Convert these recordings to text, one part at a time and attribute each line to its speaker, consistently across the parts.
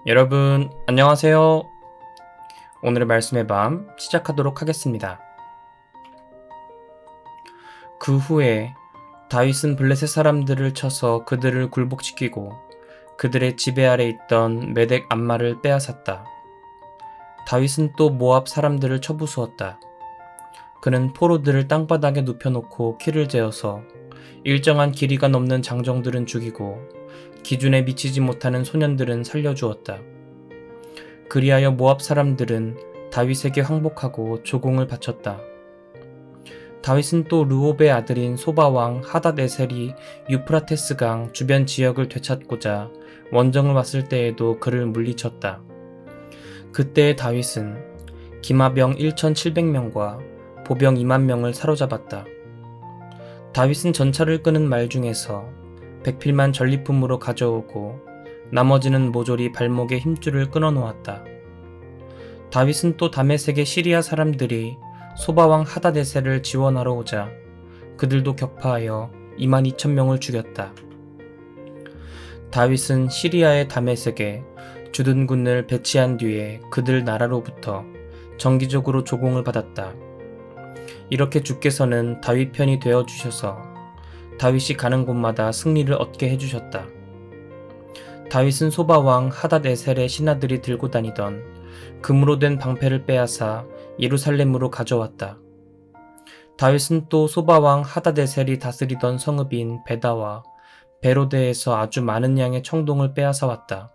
Speaker 1: 여러분, 안녕하세요. 오늘의 말씀의 밤 시작하도록 하겠습니다. 그 후에 다윗은 블레셋 사람들을 쳐서 그들을 굴복시키고 그들의 지배 아래 있던 메덱 암마를 빼앗았다. 다윗은 또 모압 사람들을 쳐부수었다. 그는 포로들을 땅바닥에 눕혀놓고 키를 재어서 일정한 길이가 넘는 장정들은 죽이고 기준에 미치지 못하는 소년들은 살려주었다. 그리하여 모압 사람들은 다윗에게 항복하고 조공을 바쳤다. 다윗은 또 르홉의 아들인 소바왕 하닷에셀이 유프라테스강 주변 지역을 되찾고자 원정을 왔을 때에도 그를 물리쳤다. 그때의 다윗은 기마병 1,700명과 보병 2만 명을 사로잡았다. 다윗은 전차를 끄는 말 중에서 백필만 전리품으로 가져오고 나머지는 모조리 발목에 힘줄을 끊어 놓았다. 다윗은 또 다메섹의 시리아 사람들이 소바왕 하닷에셀을 지원하러 오자 그들도 격파하여 22,000명을 죽였다. 다윗은 시리아의 다메섹에 주둔군을 배치한 뒤에 그들 나라로부터 정기적으로 조공을 받았다. 이렇게 주께서는 다윗 편이 되어 주셔서 다윗이 가는 곳마다 승리를 얻게 해주셨다. 다윗은 소바왕 하닷에셀의 신하들이 들고 다니던 금으로 된 방패를 빼앗아 예루살렘으로 가져왔다. 다윗은 또 소바왕 하닷에셀이 다스리던 성읍인 베다와 베로데에서 아주 많은 양의 청동을 빼앗아 왔다.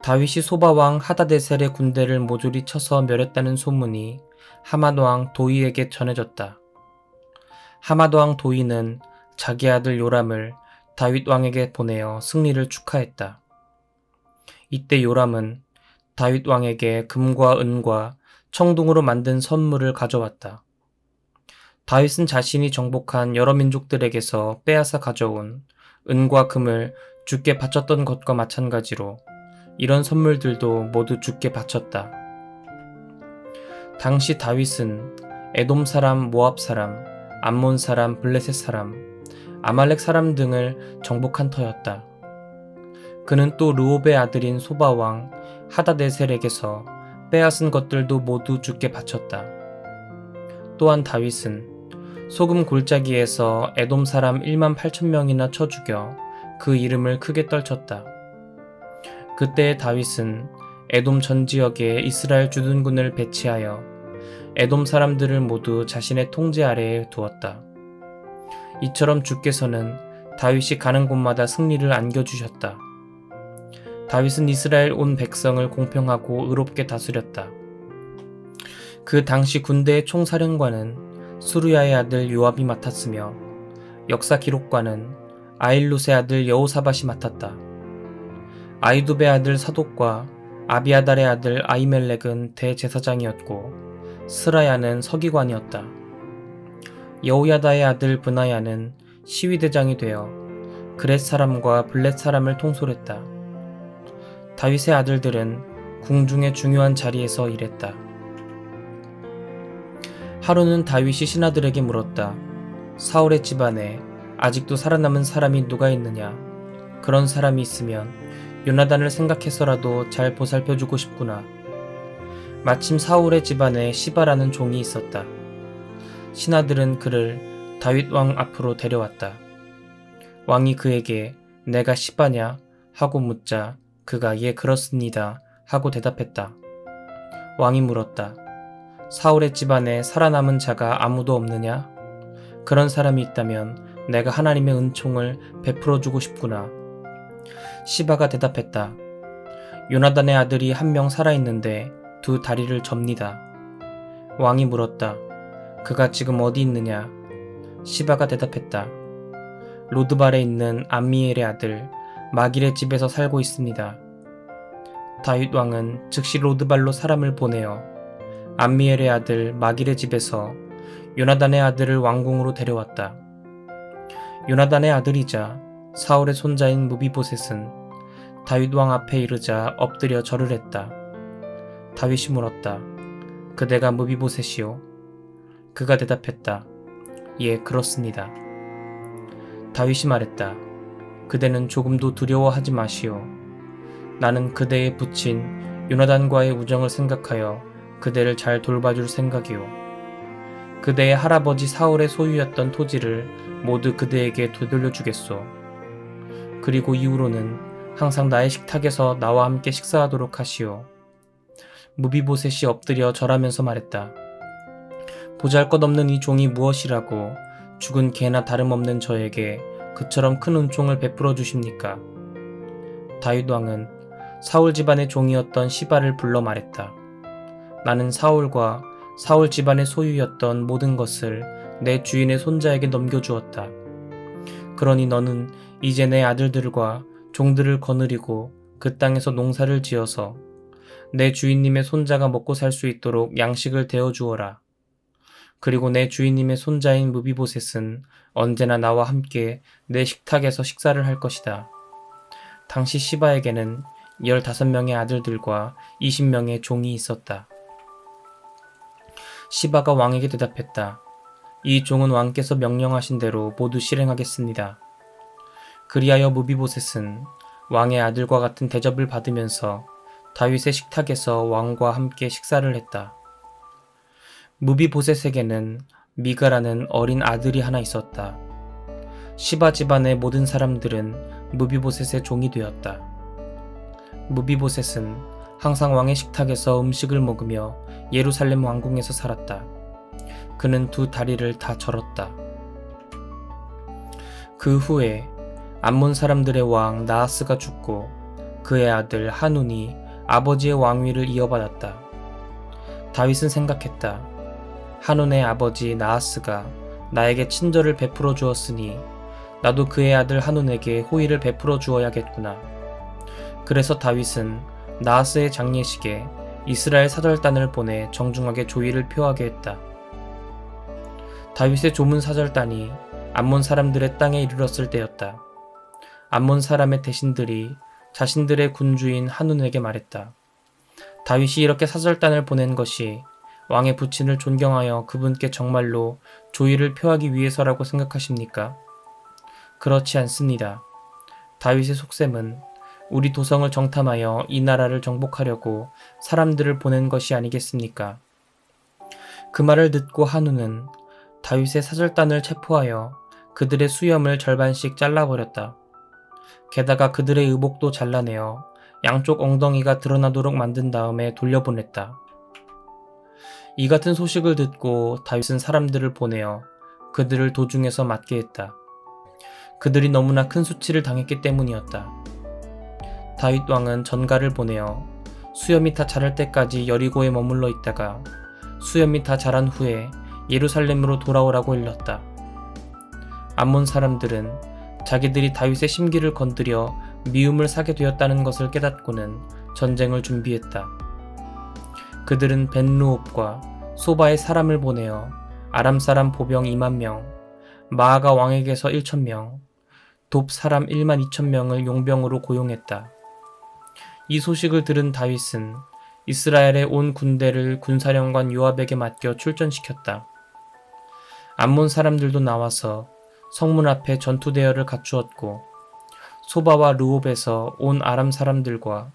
Speaker 1: 다윗이 소바왕 하닷에셀의 군대를 모조리 쳐서 멸했다는 소문이 하맛왕 도이에게 전해졌다. 하맛왕 도이는 자기 아들 요람을 다윗 왕에게 보내어 승리를 축하했다. 이때 요람은 다윗 왕에게 금과 은과 청동으로 만든 선물을 가져왔다. 다윗은 자신이 정복한 여러 민족들에게서 빼앗아 가져온 은과 금을 주께 바쳤던 것과 마찬가지로 이런 선물들도 모두 주께 바쳤다. 당시 다윗은 에돔 사람, 모압 사람, 암몬 사람, 블레셋 사람, 아말렉 사람 등을 정복한 터였다. 그는 또 르홉의 아들인 소바왕 하닷에셀에게서 빼앗은 것들도 모두 주께 바쳤다. 또한 다윗은 소금 골짜기에서 에돔 사람 18,000명이나 쳐 죽여 그 이름을 크게 떨쳤다. 그때 다윗은 에돔 전 지역에 이스라엘 주둔군을 배치하여 에돔 사람들을 모두 자신의 통제 아래에 두었다. 이처럼 주께서는 다윗이 가는 곳마다 승리를 안겨주셨다. 다윗은 이스라엘 온 백성을 공평하고 의롭게 다스렸다. 그 당시 군대의 총사령관은 수르야의 아들 요압이 맡았으며 역사 기록관은 아일룻의 아들 여호사밧이 맡았다. 아이두베의 아들 사독과 아비아달의 아들 아히멜렉은 대제사장이었고 스라야는 서기관이었다. 여호야다의 아들 브나야는 시위대장이 되어 그렛 사람과 블렛 사람을 통솔했다. 다윗의 아들들은 궁중의 중요한 자리에서 일했다. 하루는 다윗이 신하들에게 물었다. 사울의 집안에 아직도 살아남은 사람이 누가 있느냐? 그런 사람이 있으면 요나단을 생각해서라도 잘 보살펴주고 싶구나. 마침 사울의 집안에 시바라는 종이 있었다. 신하들은 그를 다윗 왕 앞으로 데려왔다. 왕이 그에게 내가 시바냐? 하고 묻자 그가 예 그렇습니다. 하고 대답했다. 왕이 물었다. 사울의 집안에 살아남은 자가 아무도 없느냐? 그런 사람이 있다면 내가 하나님의 은총을 베풀어주고 싶구나. 시바가 대답했다. 요나단의 아들이 한 명 살아있는데 두 다리를 접니다. 왕이 물었다. 그가 지금 어디 있느냐? 시바가 대답했다. 로드발에 있는 암미엘의 아들 마길의 집에서 살고 있습니다. 다윗 왕은 즉시 로드발로 사람을 보내어 암미엘의 아들 마길의 집에서 요나단의 아들을 왕궁으로 데려왔다. 요나단의 아들이자 사울의 손자인 무비보셋은 다윗 왕 앞에 이르자 엎드려 절을 했다. 다윗이 물었다. 그대가 무비보셋이요? 그가 대답했다. 예, 그렇습니다. 다윗이 말했다. 그대는 조금도 두려워하지 마시오. 나는 그대의 부친 요나단과의 우정을 생각하여 그대를 잘 돌봐줄 생각이오. 그대의 할아버지 사울의 소유였던 토지를 모두 그대에게 되돌려주겠소. 그리고 이후로는 항상 나의 식탁에서 나와 함께 식사하도록 하시오. 무비보셋이 엎드려 절하면서 말했다. 보잘것없는 이 종이 무엇이라고 죽은 개나 다름없는 저에게 그처럼 큰 은총을 베풀어 주십니까? 다윗 왕은 사울 집안의 종이었던 시바를 불러 말했다. 나는 사울과 사울 집안의 소유였던 모든 것을 내 주인의 손자에게 넘겨주었다. 그러니 너는 이제 내 아들들과 종들을 거느리고 그 땅에서 농사를 지어서 내 주인님의 손자가 먹고 살 수 있도록 양식을 데워 주어라. 그리고 내 주인님의 손자인 무비보셋은 언제나 나와 함께 내 식탁에서 식사를 할 것이다. 당시 시바에게는 15명의 아들들과 20명의 종이 있었다. 시바가 왕에게 대답했다. 이 종은 왕께서 명령하신 대로 모두 실행하겠습니다. 그리하여 무비보셋은 왕의 아들과 같은 대접을 받으면서 다윗의 식탁에서 왕과 함께 식사를 했다. 무비보셋에게는 미가라는 어린 아들이 하나 있었다. 시바 집안의 모든 사람들은 무비보셋의 종이 되었다. 무비보셋은 항상 왕의 식탁에서 음식을 먹으며 예루살렘 왕궁에서 살았다. 그는 두 다리를 다 절었다. 그 후에 암몬 사람들의 왕 나하스가 죽고 그의 아들 하눈이 아버지의 왕위를 이어받았다. 다윗은 생각했다. 하눈의 아버지 나하스가 나에게 친절을 베풀어 주었으니 나도 그의 아들 하눈에게 호의를 베풀어 주어야겠구나. 그래서 다윗은 나하스의 장례식에 이스라엘 사절단을 보내 정중하게 조의를 표하게 했다. 다윗의 조문 사절단이 암몬 사람들의 땅에 이르렀을 때였다. 암몬 사람의 대신들이 자신들의 군주인 하눈에게 말했다. 다윗이 이렇게 사절단을 보낸 것이 왕의 부친을 존경하여 그분께 정말로 조의를 표하기 위해서라고 생각하십니까? 그렇지 않습니다. 다윗의 속셈은 우리 도성을 정탐하여 이 나라를 정복하려고 사람들을 보낸 것이 아니겠습니까? 그 말을 듣고 하눈은 다윗의 사절단을 체포하여 그들의 수염을 절반씩 잘라버렸다. 게다가 그들의 의복도 잘라내어 양쪽 엉덩이가 드러나도록 만든 다음에 돌려보냈다. 이 같은 소식을 듣고 다윗은 사람들을 보내어 그들을 도중에서 맞게 했다. 그들이 너무나 큰 수치를 당했기 때문이었다. 다윗 왕은 전가를 보내어 수염이 다 자랄 때까지 여리고에 머물러 있다가 수염이 다 자란 후에 예루살렘으로 돌아오라고 일렀다. 암몬 사람들은 자기들이 다윗의 심기를 건드려 미움을 사게 되었다는 것을 깨닫고는 전쟁을 준비했다. 그들은 벤루옵과 소바의 사람을 보내어 아람 사람 보병 2만 명, 마아가 왕에게서 1,000명, 돕 사람 1만 2천 명을 용병으로 고용했다. 이 소식을 들은 다윗은 이스라엘의 온 군대를 군사령관 요압에게 맡겨 출전시켰다. 암몬 사람들도 나와서 성문 앞에 전투 대열을 갖추었고 소바와 르옵에서 온 아람 사람들과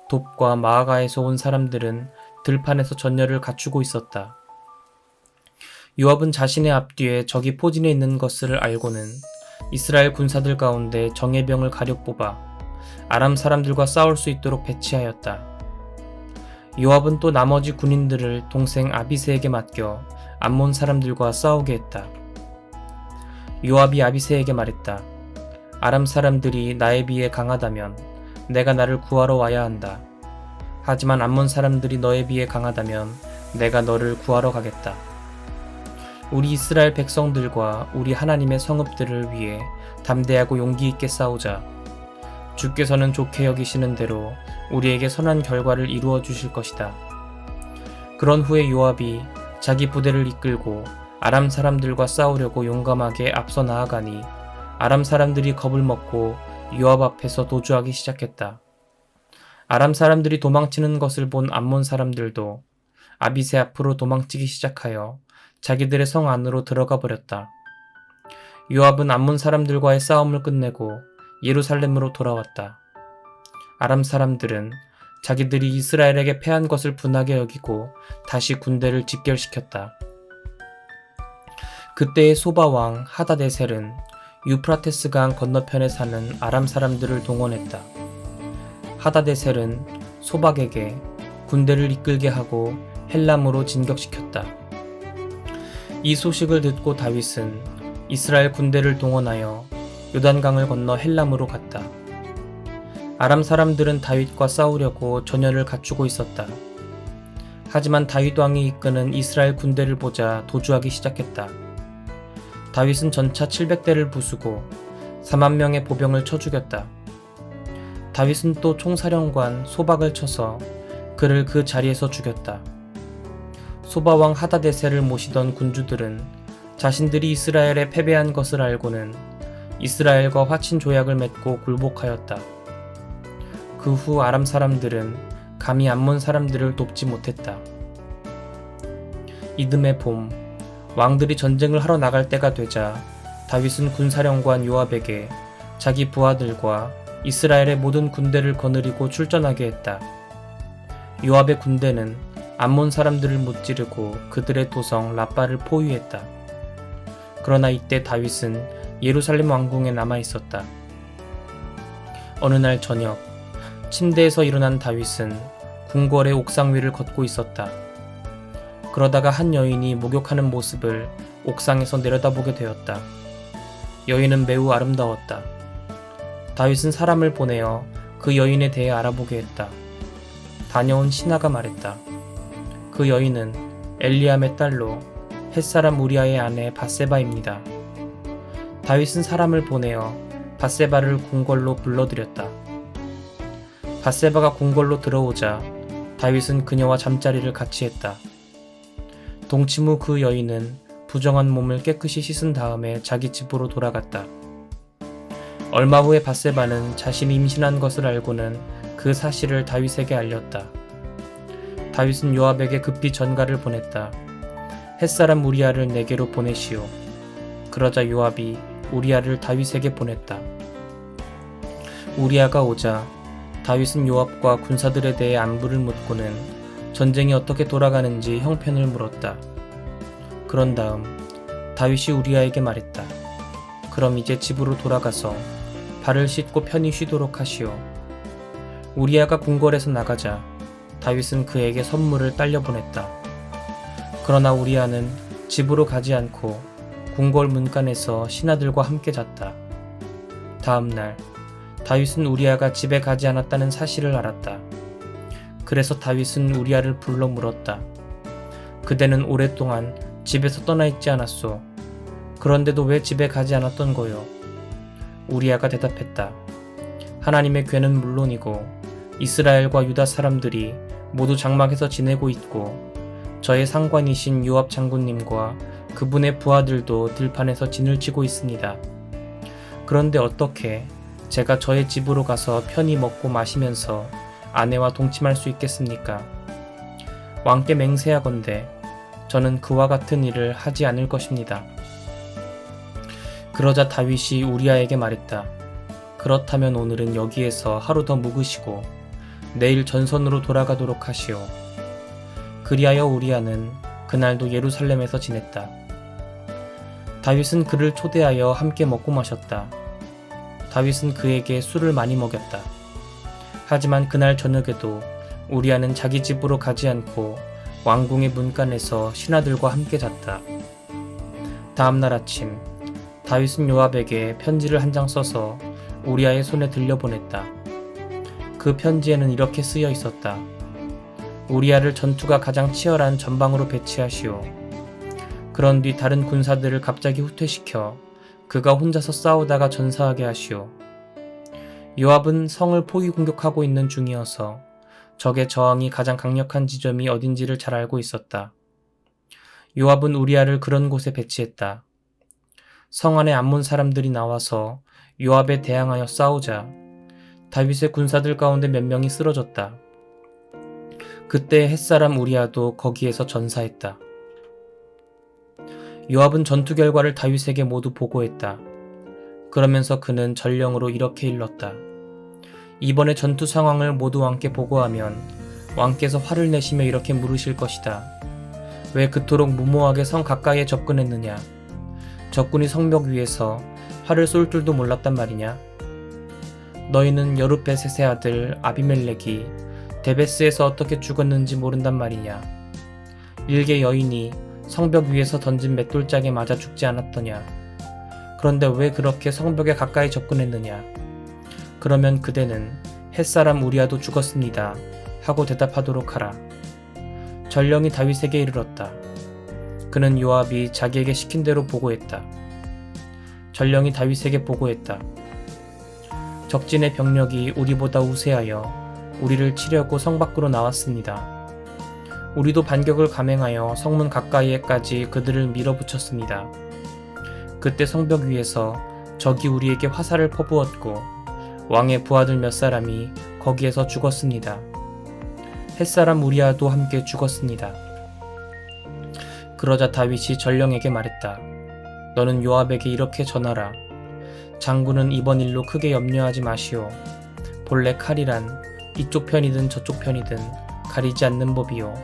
Speaker 1: 돕과 마아가에서 온 사람들은 들판에서 전열을 갖추고 있었다. 요압은 자신의 앞뒤에 적이 포진해 있는 것을 알고는 이스라엘 군사들 가운데 정예병을 가려 뽑아 아람 사람들과 싸울 수 있도록 배치하였다. 요압은 또 나머지 군인들을 동생 아비새에게 맡겨 암몬 사람들과 싸우게 했다. 요압이 아비새에게 말했다. 아람 사람들이 나에 비해 강하다면 내가 나를 구하러 와야 한다. 하지만 암몬 사람들이 너에 비해 강하다면 내가 너를 구하러 가겠다. 우리 이스라엘 백성들과 우리 하나님의 성읍들을 위해 담대하고 용기 있게 싸우자. 주께서는 좋게 여기시는 대로 우리에게 선한 결과를 이루어 주실 것이다. 그런 후에 요압이 자기 부대를 이끌고 아람 사람들과 싸우려고 용감하게 앞서 나아가니 아람 사람들이 겁을 먹고 요압 앞에서 도주하기 시작했다. 아람 사람들이 도망치는 것을 본 암몬 사람들도 아비새 앞으로 도망치기 시작하여 자기들의 성 안으로 들어가 버렸다. 요압은 암몬 사람들과의 싸움을 끝내고 예루살렘으로 돌아왔다. 아람 사람들은 자기들이 이스라엘에게 패한 것을 분하게 여기고 다시 군대를 집결시켰다. 그때의 소바 왕 하다데셀은 유프라테스 강 건너편에 사는 아람 사람들을 동원했다. 하다데셀은 소박에게 군대를 이끌게 하고 헬람으로 진격시켰다. 이 소식을 듣고 다윗은 이스라엘 군대를 동원하여 요단강을 건너 헬람으로 갔다. 아람 사람들은 다윗과 싸우려고 전열을 갖추고 있었다. 하지만 다윗 왕이 이끄는 이스라엘 군대를 보자 도주하기 시작했다. 다윗은 전차 700대를 부수고 4만 명의 보병을 쳐 죽였다. 다윗은 또 총사령관 소박을 쳐서 그를 그 자리에서 죽였다. 소바왕 하다데셀을 모시던 군주들은 자신들이 이스라엘에 패배한 것을 알고는 이스라엘과 화친 조약을 맺고 굴복하였다. 그 후 아람 사람들은 감히 암몬 사람들을 돕지 못했다. 이듬해 봄, 왕들이 전쟁을 하러 나갈 때가 되자 다윗은 군사령관 요압에게 자기 부하들과 이스라엘의 모든 군대를 거느리고 출전하게 했다. 요압의 군대는 암몬 사람들을 무찌르고 그들의 도성 라빠를 포위했다. 그러나 이때 다윗은 예루살렘 왕궁에 남아 있었다. 어느 날 저녁, 침대에서 일어난 다윗은 궁궐의 옥상 위를 걷고 있었다. 그러다가 한 여인이 목욕하는 모습을 옥상에서 내려다보게 되었다. 여인은 매우 아름다웠다. 다윗은 사람을 보내어 그 여인에 대해 알아보게 했다. 다녀온 신하가 말했다. 그 여인은 엘리암의 딸로 햇사람 우리아의 아내 밧세바입니다. 다윗은 사람을 보내어 밧세바를 궁궐로 불러들였다. 밧세바가 궁궐로 들어오자 다윗은 그녀와 잠자리를 같이 했다. 동침 후 그 여인은 부정한 몸을 깨끗이 씻은 다음에 자기 집으로 돌아갔다. 얼마 후에 밧세바는 자신이 임신한 것을 알고는 그 사실을 다윗에게 알렸다. 다윗은 요압에게 급히 전가를 보냈다. 햇사람 우리아를 내게로 보내시오. 그러자 요압이 우리아를 다윗에게 보냈다. 우리아가 오자 다윗은 요압과 군사들에 대해 안부를 묻고는 전쟁이 어떻게 돌아가는지 형편을 물었다. 그런 다음 다윗이 우리아에게 말했다. 그럼 이제 집으로 돌아가서 발을 씻고 편히 쉬도록 하시오. 우리아가 궁궐에서 나가자 다윗은 그에게 선물을 딸려 보냈다. 그러나 우리아는 집으로 가지 않고 궁궐 문간에서 신하들과 함께 잤다. 다음 날 다윗은 우리아가 집에 가지 않았다는 사실을 알았다. 그래서 다윗은 우리아를 불러 물었다. 그대는 오랫동안 집에서 떠나 있지 않았소. 그런데도 왜 집에 가지 않았던 거요? 우리아가 대답했다. 하나님의 괴는 물론이고 이스라엘과 유다 사람들이 모두 장막에서 지내고 있고 저의 상관이신 요압 장군님과 그분의 부하들도 들판에서 진을 치고 있습니다. 그런데 어떻게 제가 저의 집으로 가서 편히 먹고 마시면서 아내와 동침할 수 있겠습니까? 왕께 맹세하건대 저는 그와 같은 일을 하지 않을 것입니다. 그러자 다윗이 우리아에게 말했다. 그렇다면 오늘은 여기에서 하루 더 묵으시고 내일 전선으로 돌아가도록 하시오. 그리하여 우리아는 그날도 예루살렘에서 지냈다. 다윗은 그를 초대하여 함께 먹고 마셨다. 다윗은 그에게 술을 많이 먹였다. 하지만 그날 저녁에도 우리아는 자기 집으로 가지 않고 왕궁의 문간에서 신하들과 함께 잤다. 다음날 아침 다윗은 요압에게 편지를 한 장 써서 우리아의 손에 들려보냈다. 그 편지에는 이렇게 쓰여 있었다. 우리아를 전투가 가장 치열한 전방으로 배치하시오. 그런 뒤 다른 군사들을 갑자기 후퇴시켜 그가 혼자서 싸우다가 전사하게 하시오. 요압은 성을 포위 공격하고 있는 중이어서 적의 저항이 가장 강력한 지점이 어딘지를 잘 알고 있었다. 요압은 우리아를 그런 곳에 배치했다. 성 안에 암몬 사람들이 나와서 요압에 대항하여 싸우자 다윗의 군사들 가운데 몇 명이 쓰러졌다. 그때 햇사람 우리아도 거기에서 전사했다. 요압은 전투 결과를 다윗에게 모두 보고했다. 그러면서 그는 전령으로 이렇게 일렀다. 이번의 전투 상황을 모두 왕께 보고하면 왕께서 화를 내시며 이렇게 물으실 것이다. 왜 그토록 무모하게 성 가까이에 접근했느냐? 적군이 성벽 위에서 활을 쏠 줄도 몰랐단 말이냐? 너희는 여룻베셋의 아들 아비멜렉이 데베스에서 어떻게 죽었는지 모른단 말이냐? 일개 여인이 성벽 위에서 던진 맷돌짝에 맞아 죽지 않았더냐? 그런데 왜 그렇게 성벽에 가까이 접근했느냐? 그러면 그대는 햇사람 우리아도 죽었습니다 하고 대답하도록 하라. 전령이 다윗에게 이르렀다. 그는 요압이 자기에게 시킨 대로 보고했다. 전령이 다윗에게 보고했다. 적진의 병력이 우리보다 우세하여 우리를 치려고 성 밖으로 나왔습니다. 우리도 반격을 감행하여 성문 가까이에까지 그들을 밀어붙였습니다. 그때 성벽 위에서 적이 우리에게 화살을 퍼부었고 왕의 부하들 몇 사람이 거기에서 죽었습니다. 햇사람 우리아도 함께 죽었습니다. 그러자 다윗이 전령에게 말했다. 너는 요압에게 이렇게 전하라. 장군은 이번 일로 크게 염려하지 마시오. 본래 칼이란 이쪽 편이든 저쪽 편이든 가리지 않는 법이요.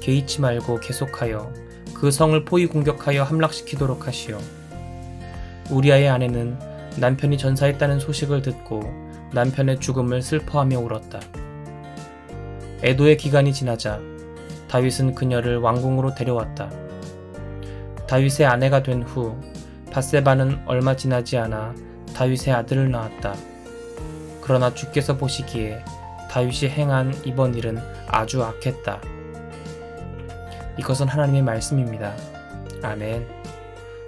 Speaker 1: 개의치 말고 계속하여 그 성을 포위 공격하여 함락시키도록 하시오. 우리아의 아내는 남편이 전사했다는 소식을 듣고 남편의 죽음을 슬퍼하며 울었다. 애도의 기간이 지나자 다윗은 그녀를 왕궁으로 데려왔다. 다윗의 아내가 된 후 밧세바는 얼마 지나지 않아 다윗의 아들을 낳았다. 그러나 주께서 보시기에 다윗이 행한 이번 일은 아주 악했다. 이것은 하나님의 말씀입니다. 아멘.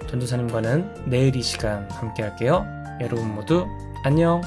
Speaker 1: 전도사님과는 내일 이 시간 함께 할게요. 여러분 모두 안녕.